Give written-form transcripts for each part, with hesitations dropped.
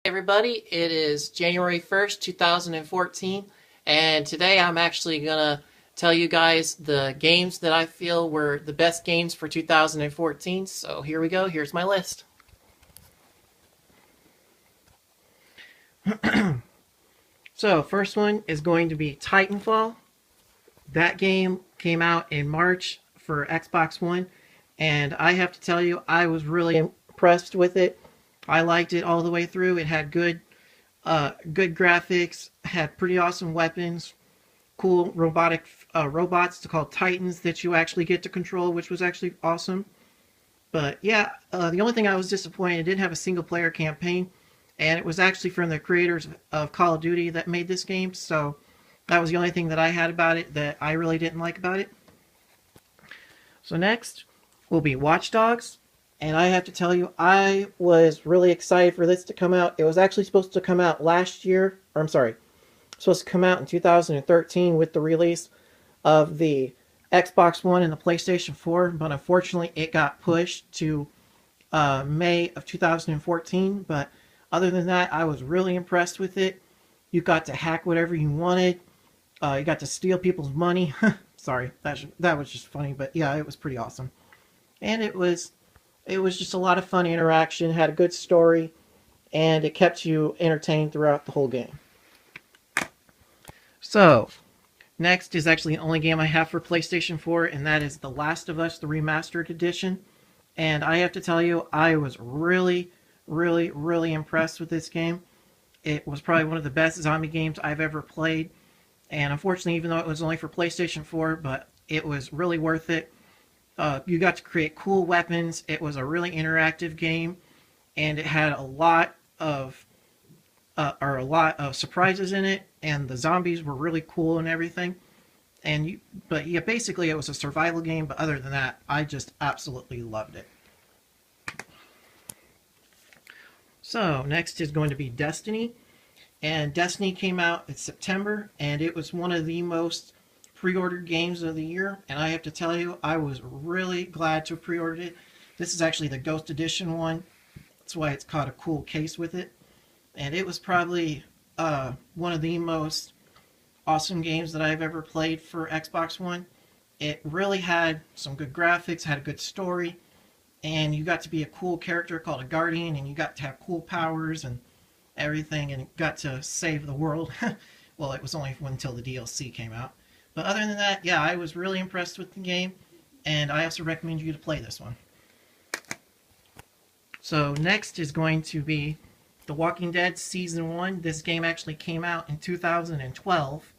Everybody, it is January 1st, 2014, and today I'm actually gonna tell you guys the games that I feel were the best games for 2014. So here we go, here's my list. So, first one is going to be Titanfall. That game came out in March for Xbox One, and I have to tell you, I was really impressed with it. I liked it all the way through. It had good graphics, had pretty awesome weapons, cool robotic robots called Titans that you actually get to control, which was actually awesome. But yeah, the only thing I was disappointed, it didn't have a single player campaign, and it was actually from the creators of Call of Duty that made this game, so that was the only thing that I had about it that I really didn't like about it. So next will be Watch Dogs. And I have to tell you, I was really excited for this to come out. It was actually supposed to come out last year, or I'm sorry, supposed to come out in 2013 with the release of the Xbox One and the PlayStation 4, but unfortunately it got pushed to May of 2014. But other than that, I was really impressed with it. You got to hack whatever you wanted. You got to steal people's money. Sorry, that was just funny, but yeah, it was pretty awesome. And it was just a lot of fun interaction, had a good story, and it kept you entertained throughout the whole game. So, next is actually the only game I have for PlayStation 4, and that is The Last of Us, the Remastered Edition. And I have to tell you, I was really, really, really impressed with this game. It was probably one of the best zombie games I've ever played. And unfortunately, even though it was only for PlayStation 4, but it was really worth it. You got to create cool weapons. It was a really interactive game, and it had a lot of surprises in it. And the zombies were really cool and everything. But yeah, basically it was a survival game. But other than that, I just absolutely loved it. So next is going to be Destiny, and Destiny came out in September, and it was one of the most pre-ordered games of the year, and I have to tell you, I was really glad to have pre-ordered it. This is actually the Ghost Edition one. That's why it's caught a cool case with it. And it was probably one of the most awesome games that I've ever played for Xbox One. It really had some good graphics, had a good story, and you got to be a cool character called a Guardian, and you got to have cool powers and everything, and got to save the world. Well, it was only until the DLC came out. But other than that, yeah, I was really impressed with the game, and I also recommend you to play this one. So next is going to be The Walking Dead Season 1. This game actually came out in 2012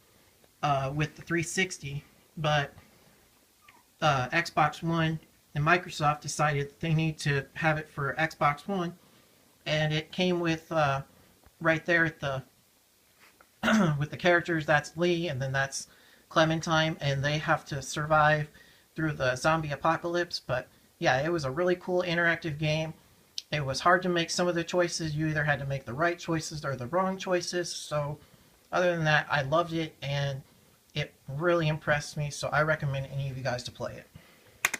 with the 360, but Xbox One and Microsoft decided that they need to have it for Xbox One, and it came with right there at the with the characters. That's Lee, and then that's Clementine, and they have to survive through the zombie apocalypse. But yeah, it was a really cool interactive game. It was hard to make some of the choices. You either had to make the right choices or the wrong choices. So other than that, I loved it, and it really impressed me, so I recommend any of you guys to play it.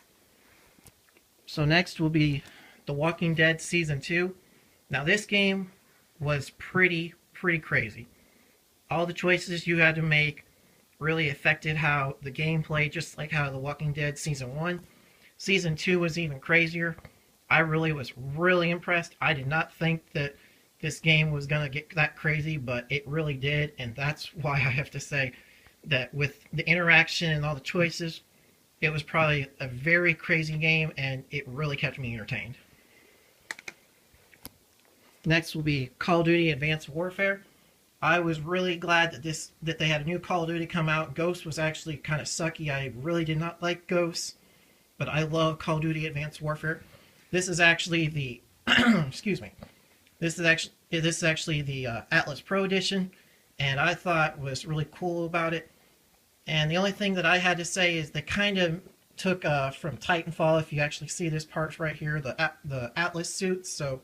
So next will be The Walking Dead Season 2. Now this game was pretty crazy. All the choices you had to make really affected how the game played, just like how The Walking Dead Season 1. Season 2 was even crazier. I really was really impressed. I did not think that this game was going to get that crazy, but it really did, and that's why I have to say that with the interaction and all the choices, it was probably a very crazy game, and it really kept me entertained. Next will be Call of Duty Advanced Warfare. I was really glad that they had a new Call of Duty come out. Ghost was actually kind of sucky. I really did not like Ghost, but I love Call of Duty Advanced Warfare. This is actually the excuse me. This is actually the Atlas Pro Edition, and I thought was really cool about it. And the only thing that I had to say is they kind of took from Titanfall. If you actually see this part right here, the Atlas suits. So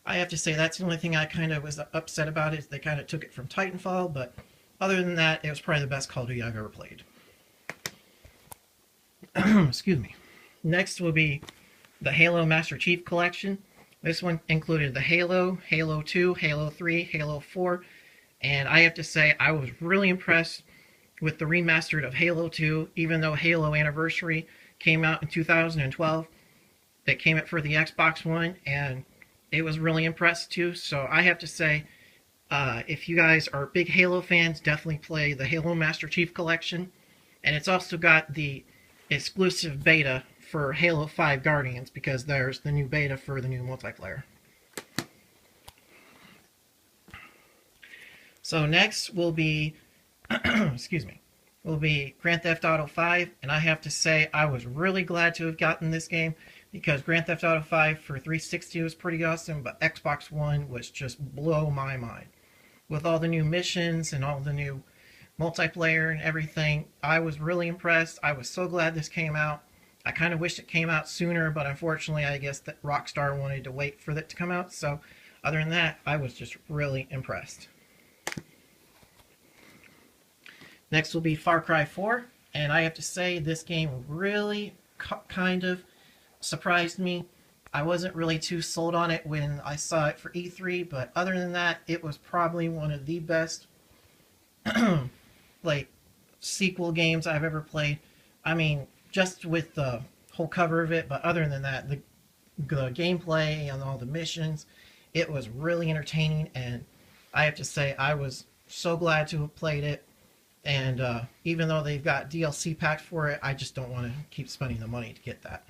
I have to say that's the only thing I kind of was upset about, is they kind of took it from Titanfall, but other than that, it was probably the best Call of Duty I've ever played. Excuse me. Next will be the Halo Master Chief Collection. This one included the Halo, Halo 2, Halo 3, Halo 4, and I have to say I was really impressed with the remastered of Halo 2, even though Halo Anniversary came out in 2012. It came out for the Xbox One, and it was really impressive too. So I have to say, if you guys are big Halo fans, definitely play the Halo Master Chief Collection. And it's also got the exclusive beta for Halo 5 Guardians, because there's the new beta for the new multiplayer. So next will be, excuse me, will be Grand Theft Auto 5, and I have to say I was really glad to have gotten this game, because Grand Theft Auto 5 for 360 was pretty awesome, but Xbox One was just blow my mind. With all the new missions and all the new multiplayer and everything, I was really impressed. I was so glad this came out. I kind of wished it came out sooner, but unfortunately I guess that Rockstar wanted to wait for it to come out. So other than that, I was just really impressed. Next will be Far Cry 4, and I have to say this game really kind of surprised me. I wasn't really too sold on it when I saw it for E3, but other than that, it was probably one of the best like sequel games I've ever played. I mean, just with the whole cover of it, but other than that, the gameplay and all the missions, it was really entertaining, and I have to say I was so glad to have played it. And even though they've got DLC packs for it, I just don't want to keep spending the money to get that.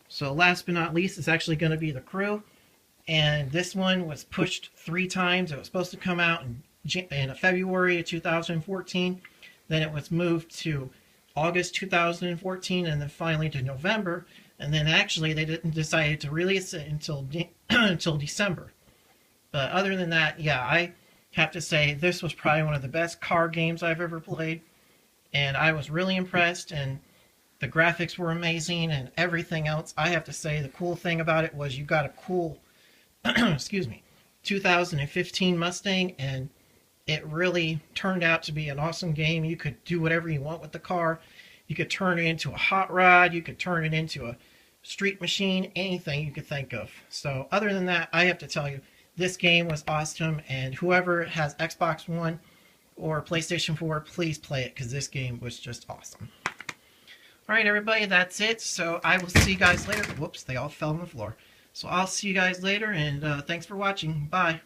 So last but not least is actually going to be The Crew, and this one was pushed 3 times. It was supposed to come out in February of 2014, then it was moved to August 2014, and then finally to November, and then actually they didn't decide to release it until until December. But other than that, yeah, I have to say this was probably one of the best car games I've ever played, and I was really impressed, and the graphics were amazing and everything else. I have to say the cool thing about it was you got a cool excuse me, 2015 Mustang, and it really turned out to be an awesome game. You could do whatever you want with the car. You could turn it into a hot rod, you could turn it into a street machine, anything you could think of. So other than that, I have to tell you, this game was awesome, and whoever has Xbox One or PlayStation 4, please play it, because this game was just awesome. Alright everybody, that's it. So I will see you guys later. Whoops, they all fell on the floor. So I'll see you guys later, and thanks for watching. Bye.